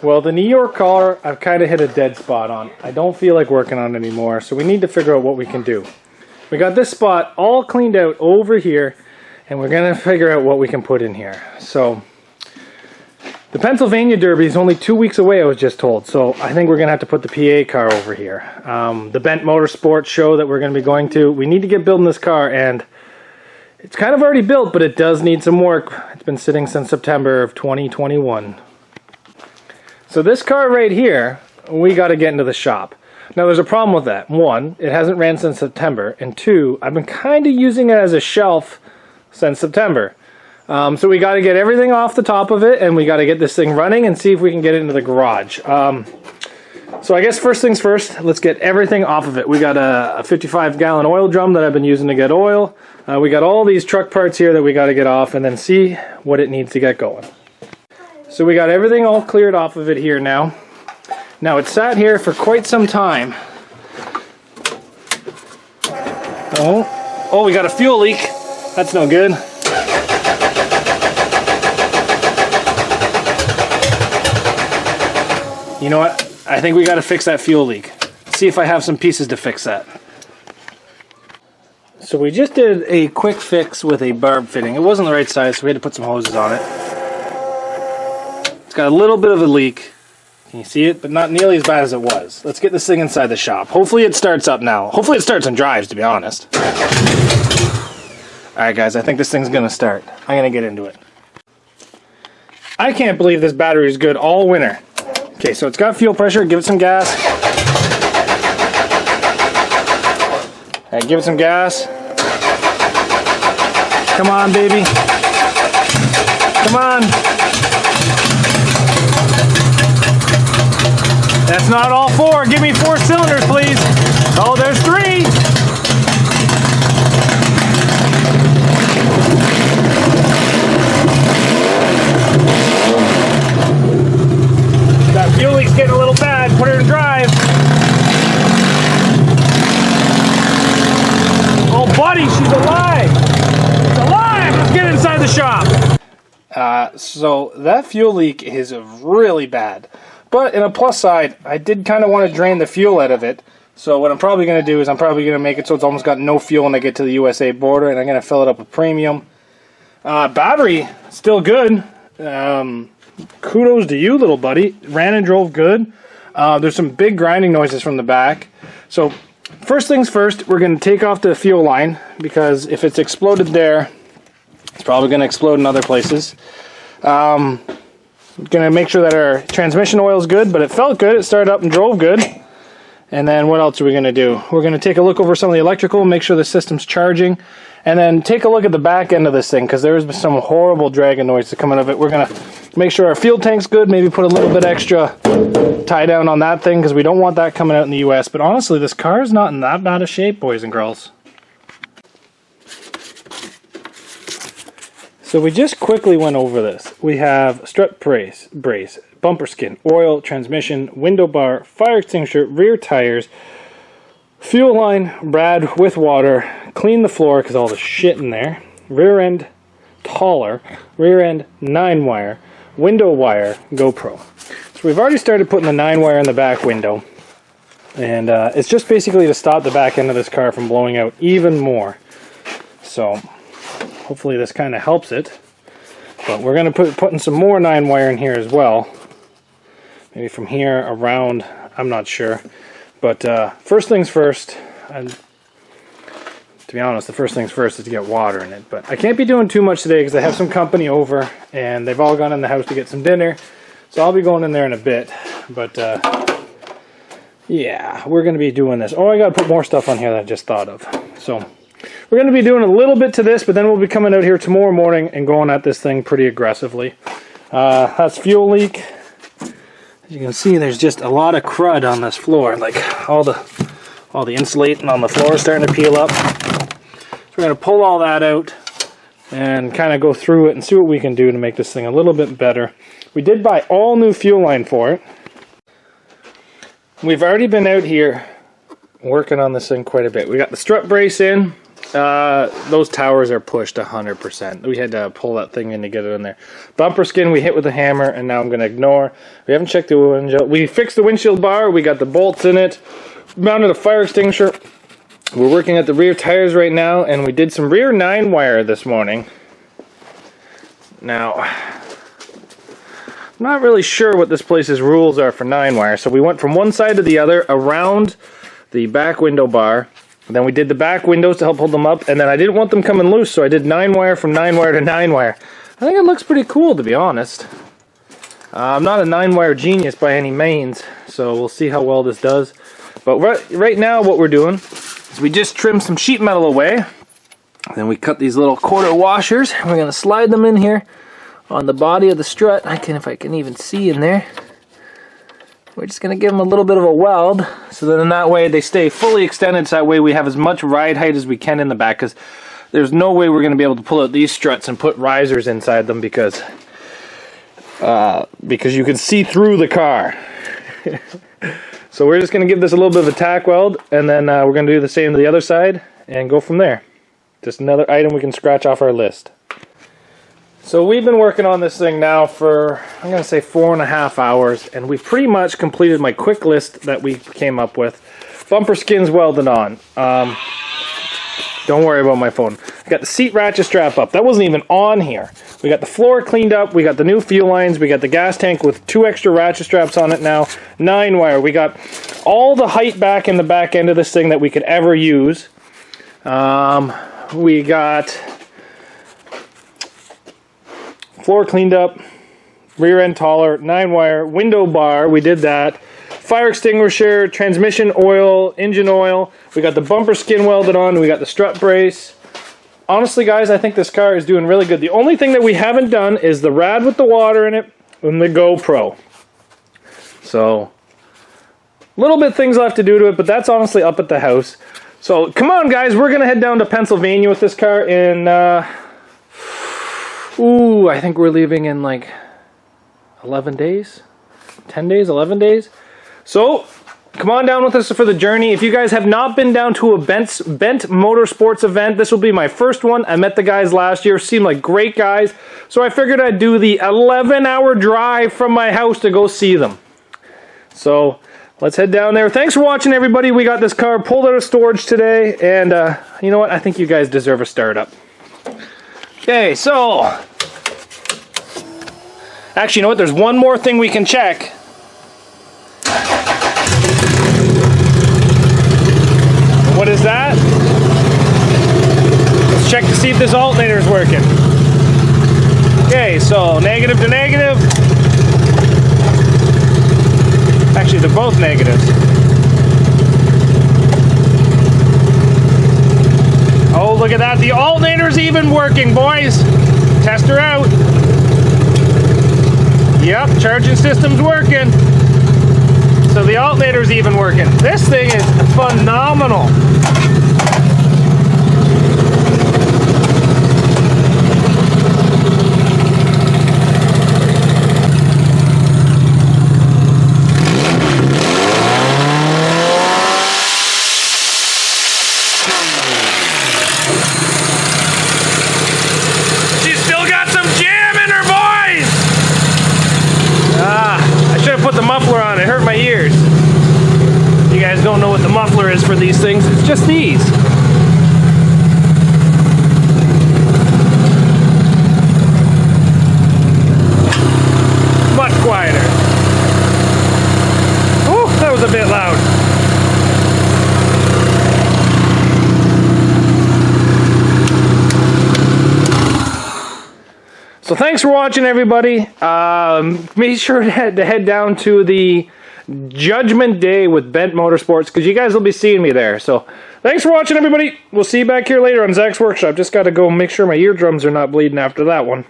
Well, the New York car, I've kind of hit a dead spot on. I don't feel like working on it anymore, so we need to figure out what we can do. We got this spot all cleaned out over here, and we're going to figure out what we can put in here. So, the Pennsylvania Derby is only 2 weeks away, I was just told, so I think we're going to have to put the PA car over here. The Bent MotorSports show that we're going to be going to, we need to get building this car, and it's kind of already built, but it does need some work. It's been sitting since September of 2021. So this car right here, we got to get into the shop. Now there's a problem with that. One, it hasn't ran since September, and two, I've been kind of using it as a shelf since September. So we got to get everything off the top of it, and we got to get this thing running and see if we can get it into the garage. So I guess first things first, let's get everything off of it. We got a 55-gallon oil drum that I've been using to get oil. We got all these truck parts here that we got to get off and then see what it needs to get going. So we got everything all cleared off of it here now. Now it's sat here for quite some time. Oh, we got a fuel leak. That's no good. You know what? I think we got to fix that fuel leak. See if I have some pieces to fix that. So we just did a quick fix with a barb fitting. It wasn't the right size, so we had to put some hoses on it. It's got a little bit of a leak. Can you see it? But not nearly as bad as it was. Let's get this thing inside the shop. Hopefully it starts up now. Hopefully it starts and drives, to be honest. Alright guys, I think this thing's going to start. I'm going to get into it. I can't believe this battery is good all winter. Okay, so it's got fuel pressure. Give it some gas. Alright, give it some gas. Come on, baby. Come on. That's not all four. Give me 4 cylinders, please. Oh, there's 3. That fuel leak's getting a little bad. Put her in drive. Oh, buddy, she's alive. She's alive. Let's get inside the shop. So that fuel leak is really bad. But in a plus side, I did kind of want to drain the fuel out of it. So what I'm probably going to do is I'm probably going to make it so it's almost got no fuel when I get to the USA border. And I'm going to fill it up with premium. Battery, still good. Kudos to you, little buddy. Ran and drove good. There's some big grinding noises from the back. So first things first, we're going to take off the fuel line. Because if it's exploded there, it's probably going to explode in other places. Going to make sure that our transmission oil is good, but it felt good. It started up and drove good. And then what else are we going to do? We're going to take a look over some of the electrical, make sure the system's charging, and then take a look at the back end of this thing because there's some horrible dragging noise coming out of it. We're going to make sure our fuel tank's good, maybe put a little bit extra tie down on that thing because we don't want that coming out in the US. But honestly, this car is not in that bad a shape, boys and girls. So we just quickly went over this. We have strut brace, bumper skin, oil, transmission, window bar, fire extinguisher, rear tires, fuel line, brad with water, clean the floor because all the shit in there, rear end taller, rear end 9-wire, window wire, GoPro. So we've already started putting the 9-wire in the back window. And it's just basically to stop the back end of this car from blowing out even more. So hopefully this kind of helps it. But we're going to putting some more 9-wire in here as well. Maybe from here around, I'm not sure. But first things first, and to be honest, the first things first is to get water in it. But I can't be doing too much today because I have some company over and they've all gone in the house to get some dinner. So I'll be going in there in a bit. But yeah, we're going to be doing this. Oh, I got to put more stuff on here that I just thought of. So we're going to be doing a little bit to this, but then we'll be coming out here tomorrow morning and going at this thing pretty aggressively. That's fuel leak. As you can see, there's just a lot of crud on this floor. Like all the insulating on the floor is starting to peel up. So we're going to pull all that out and kind of go through it and see what we can do to make this thing a little bit better. We did buy all new fuel line for it. We've already been out here working on this thing quite a bit. We got the strut brace in. Those towers are pushed 100%. We had to pull that thing in to get it in there. Bumper skin we hit with a hammer, and now I'm going to ignore. We haven't checked the windshield. We fixed the windshield bar. We got the bolts in it. Mounted a fire extinguisher. We're working at the rear tires right now, and we did some rear 9-wire this morning. Now, I'm not really sure what this place's rules are for 9-wire, so we went from one side to the other around the back window bar. Then we did the back windows to help hold them up, and then I didn't want them coming loose, so I did 9-wire from 9-wire to 9-wire. I think it looks pretty cool, to be honest. I'm not a 9-wire genius by any means, so we'll see how well this does. But right now what we're doing is we just trimmed some sheet metal away. Then we cut these little quarter washers. We're going to slide them in here on the body of the strut. If I can even see in there. We're just going to give them a little bit of a weld, so that in that way they stay fully extended, so that way we have as much ride height as we can in the back, because there's no way we're going to be able to pull out these struts and put risers inside them, because you can see through the car. So we're just going to give this a little bit of a tack weld, and then we're going to do the same to the other side and go from there. Just another item we can scratch off our list. So we've been working on this thing now for, I'm going to say 4.5 hours, and we've pretty much completed my quick list that we came up with. Bumper skins welded on. Don't worry about my phone. I got the seat ratchet strap up. That wasn't even on here. We got the floor cleaned up. We got the new fuel lines. We got the gas tank with 2 extra ratchet straps on it now. 9-wire. We got all the height back in the back end of this thing that we could ever use. We got floor cleaned up, rear end taller, 9-wire, window bar, we did that, fire extinguisher, transmission oil, engine oil, we got the bumper skin welded on, we got the strut brace. Honestly guys, I think this car is doing really good. The only thing that we haven't done is the rad with the water in it and the GoPro. So, little bit things left to do to it, but that's honestly up at the house. So, come on guys, we're going to head down to Pennsylvania with this car in, I think we're leaving in like 11 days? 10 days? 11 days? So, come on down with us for the journey. If you guys have not been down to a Bent MotorSports event, this will be my first one. I met the guys last year, seemed like great guys. So I figured I'd do the 11-hour drive from my house to go see them. So, let's head down there. Thanks for watching, everybody. We got this car pulled out of storage today, and you know what? I think you guys deserve a startup. Okay, so actually, you know what? There's one more thing we can check. What is that? Let's check to see if this alternator is working. Okay, so negative to negative. Actually, they're both negatives. Oh, look at that. The alternator's even working, boys. Test her out. Yep, charging system's working. So the alternator's even working. This thing is phenomenal. Don't know what the muffler is for these things. It's just these. Much quieter. Oh, that was a bit loud. So thanks for watching, everybody. Make sure to head down to the Judgment Day with Bent MotorSports, because you guys will be seeing me there. So thanks for watching, everybody. We'll see you back here later on Zach's Workshop. Just got to go make sure my eardrums are not bleeding after that one.